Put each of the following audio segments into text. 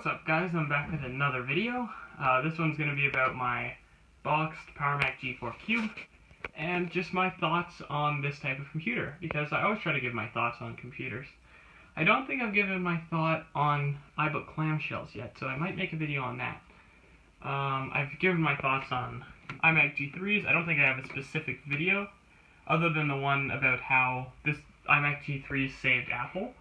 What's up guys, I'm back with another video. This one's going to be about my boxed PowerMac G4 Cube and just my thoughts on this type of computer, because I always try to give my thoughts on computers. I don't think I've given my thought on iBook clamshells yet, so I might make a video on that. I've given my thoughts on iMac G3s. I don't think I have a specific video other than the one about how this iMac G3 saved Apple.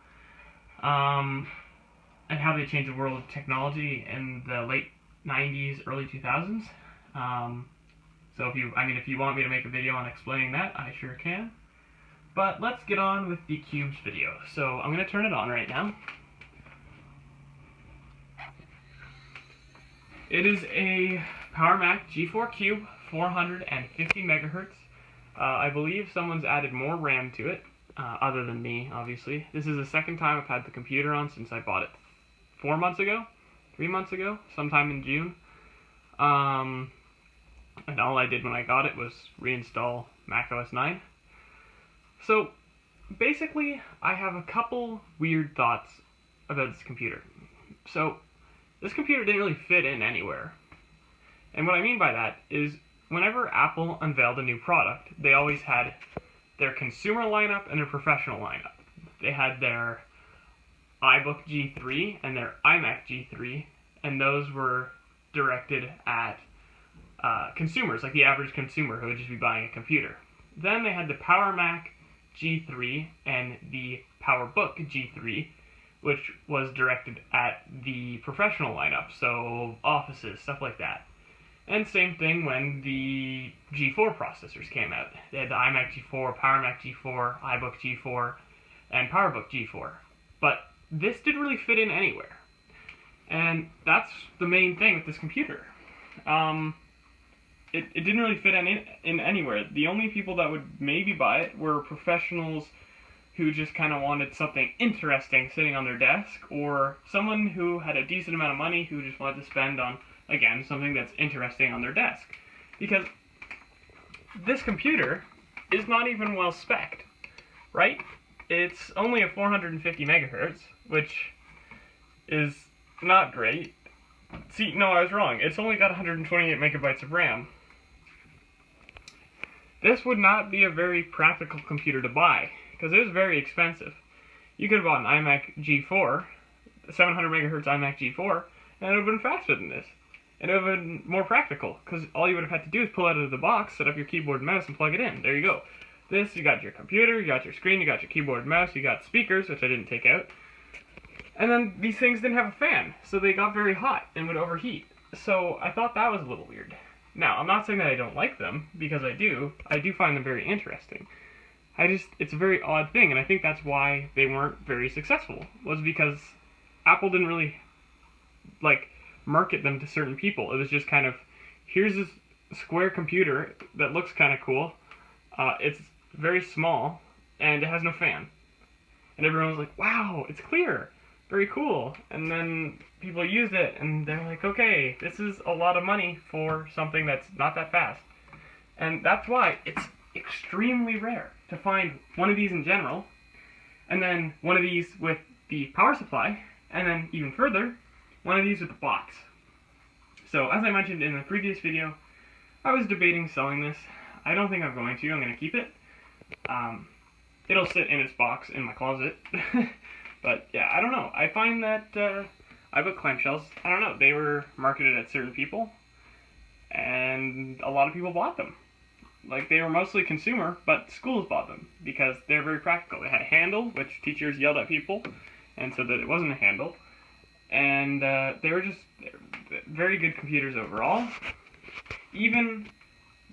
And how they changed the world of technology in the late 90s, early 2000s. So if you want me to make a video on explaining that, I sure can. But let's get on with the Cubes video. So I'm going to turn it on right now. It is a PowerMac G4 Cube, 450 megahertz. I believe someone's added more RAM to it, other than me, obviously. This is the second time I've had the computer on since I bought it 3 months ago, sometime in June. And all I did when I got it was reinstall macOS 9. So, basically, I have a couple weird thoughts about this computer. So, this computer didn't really fit in anywhere. And what I mean by that is, whenever Apple unveiled a new product, they always had their consumer lineup and their professional lineup. They had their iBook G3 and their iMac G3, and those were directed at consumers, like the average consumer who would just be buying a computer. Then they had the PowerMac G3 and the PowerBook G3, which was directed at the professional lineup, so offices, stuff like that. And same thing when the G4 processors came out. They had the iMac G4, PowerMac G4, iBook G4, and PowerBook G4. But this didn't really fit in anywhere. And that's the main thing with this computer. It didn't really fit in anywhere. The only people that would maybe buy it were professionals who just kind of wanted something interesting sitting on their desk, or someone who had a decent amount of money who just wanted to spend on, again, something that's interesting on their desk. Because this computer is not even well spec'd, right? It's only a 450 megahertz, which is not great. See, no, I was wrong. It's only got 128 megabytes of RAM. This would not be a very practical computer to buy, because it was very expensive. You could have bought an iMac G4, 700 megahertz iMac G4, and it would have been faster than this. And it would have been more practical, because all you would have had to do is pull it out of the box, set up your keyboard and mouse, and plug it in. There you go. This, you got your computer, you got your screen, you got your keyboard and mouse, you got speakers, which I didn't take out. And then these things didn't have a fan, so they got very hot and would overheat. So I thought that was a little weird. Now, I'm not saying that I don't like them, because I do. I do find them very interesting. It's a very odd thing, and I think that's why they weren't very successful, was because Apple didn't really, market them to certain people. It was just kind of, here's this square computer that looks kind of cool. It's very small, and it has no fan. And everyone was like, wow, it's clear. Very cool. And then people used it, and they're like, okay, this is a lot of money for something that's not that fast. And that's why it's extremely rare to find one of these in general, and then one of these with the power supply, and then even further, one of these with the box. So, as I mentioned in the previous video, I was debating selling this. I don't think I'm going to. I'm going to keep it. It'll sit in its box in my closet. But, yeah, I don't know. I find that iBook clamshells, I don't know, they were marketed at certain people, and a lot of people bought them. They were mostly consumer, but schools bought them, because they're very practical. They had a handle, which teachers yelled at people, and said that it wasn't a handle. And they were just very good computers overall. Even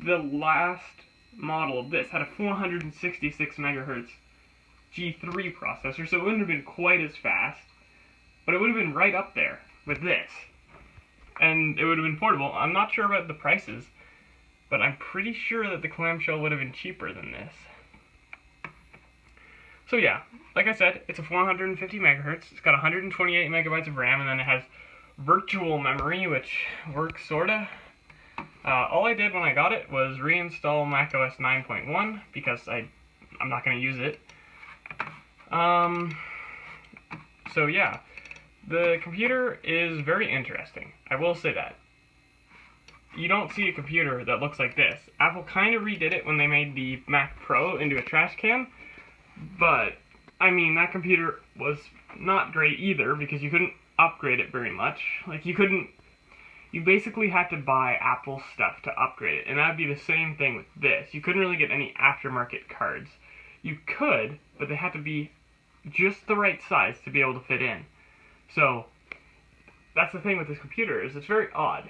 the last model of this had a 466 megahertz G3 processor, so it wouldn't have been quite as fast, but it would have been right up there with this. And it would have been portable. I'm not sure about the prices, but I'm pretty sure that the clamshell would have been cheaper than this. So yeah, like I said, it's a 450 megahertz. It's got 128 megabytes of RAM, and then it has virtual memory, which works sorta. All I did when I got it was reinstall macOS 9.1 because I'm not going to use it. So yeah, The computer is very interesting. I will say that. You don't see a computer that looks like this. Apple kind of redid it when they made the Mac Pro into a trash can, but, I mean, that computer was not great either because you couldn't upgrade it very much. Like, you basically had to buy Apple stuff to upgrade it, and that would be the same thing with this. You couldn't really get any aftermarket cards. You could, but they had to be just the right size to be able to fit in. So, that's the thing with this computer, is it's very odd.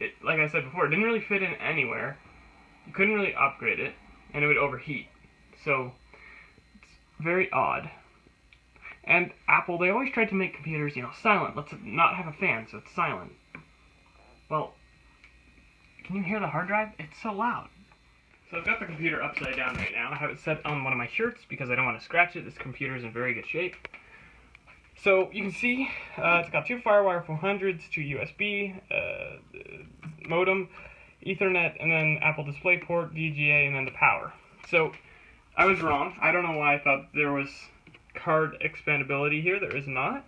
It, like I said before, it didn't really fit in anywhere. You couldn't really upgrade it, and it would overheat. So, it's very odd. And Apple, they always tried to make computers, silent. Let's not have a fan, so it's silent. Well, can you hear the hard drive? It's so loud. So I've got the computer upside down right now. I have it set on one of my shirts because I don't want to scratch it. This computer is in very good shape. So you can see it's got two FireWire 400s, two USB, modem, Ethernet, and then Apple DisplayPort, VGA, and then the power. So I was wrong. I don't know why I thought there was card expandability here. There is not.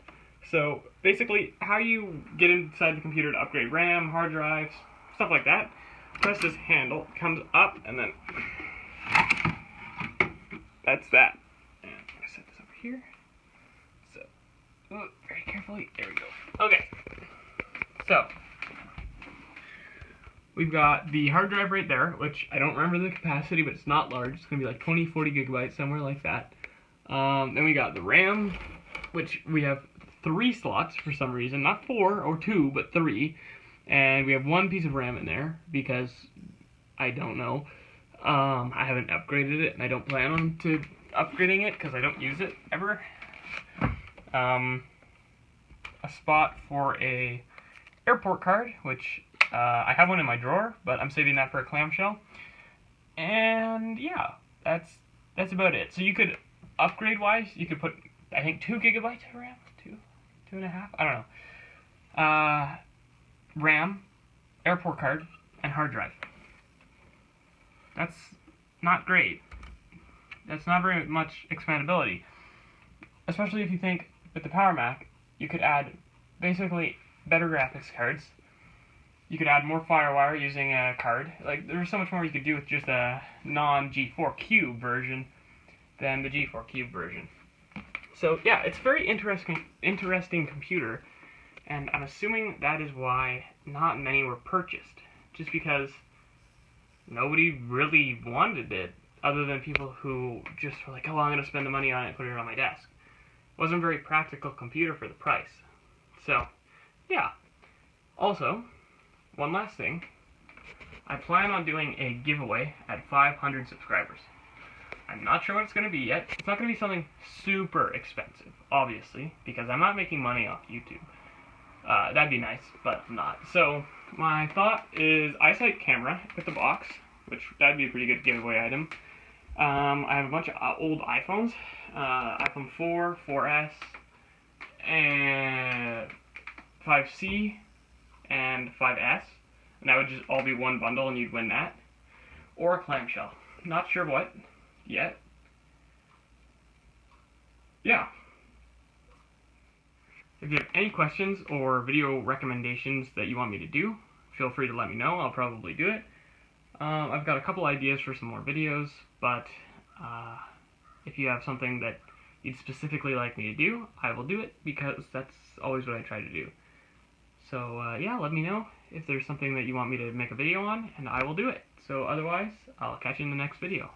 So basically, how you get inside the computer to upgrade RAM, hard drives, stuff like that, press this handle, it comes up, and then that's that. And I'm going to set this over here. So, very carefully, there we go. Okay, so we've got the hard drive right there, which I don't remember the capacity, but it's not large. It's going to be like 20, 40 gigabytes, somewhere like that. Then we got the RAM, which we have 3 slots for some reason, not 4 or 2, but 3. And we have 1 piece of RAM in there because I don't know. I haven't upgraded it, and I don't plan on to upgrading it because I don't use it ever. A spot for a airport card, which I have one in my drawer, but I'm saving that for a clamshell. And yeah, that's about it. So you could upgrade-wise, you could put, I think, 2 gigabytes of RAM, 2.5, I don't know. RAM, airport card, and hard drive. That's not great. That's not very much expandability. Especially if you think with the PowerMac, you could add basically better graphics cards. You could add more FireWire using a card. Like, there's so much more you could do with just a non-G4 Cube version than the G4 Cube version. So yeah, it's a very interesting computer, and I'm assuming that is why not many were purchased, just because nobody really wanted it, other than people who just were like, oh, I'm going to spend the money on it and put it on my desk. It wasn't a very practical computer for the price. So, yeah. Also, one last thing, I plan on doing a giveaway at 500 subscribers. I'm not sure what it's going to be yet. It's not going to be something super expensive, obviously, because I'm not making money off YouTube. That'd be nice, but I'm not. So, my thought is eyesight camera with the box, which that'd be a pretty good giveaway item. I have a bunch of old iPhones, iPhone 4, 4S, and 5C, and 5S, and that would just all be one bundle and you'd win that. Or a clamshell. Not sure what yet. Yeah. If you have any questions or video recommendations that you want me to do, feel free to let me know. I'll probably do it. I've got a couple ideas for some more videos, but if you have something that you'd specifically like me to do, I will do it, because that's always what I try to do. So yeah, let me know if there's something that you want me to make a video on, and I will do it. So otherwise, I'll catch you in the next video.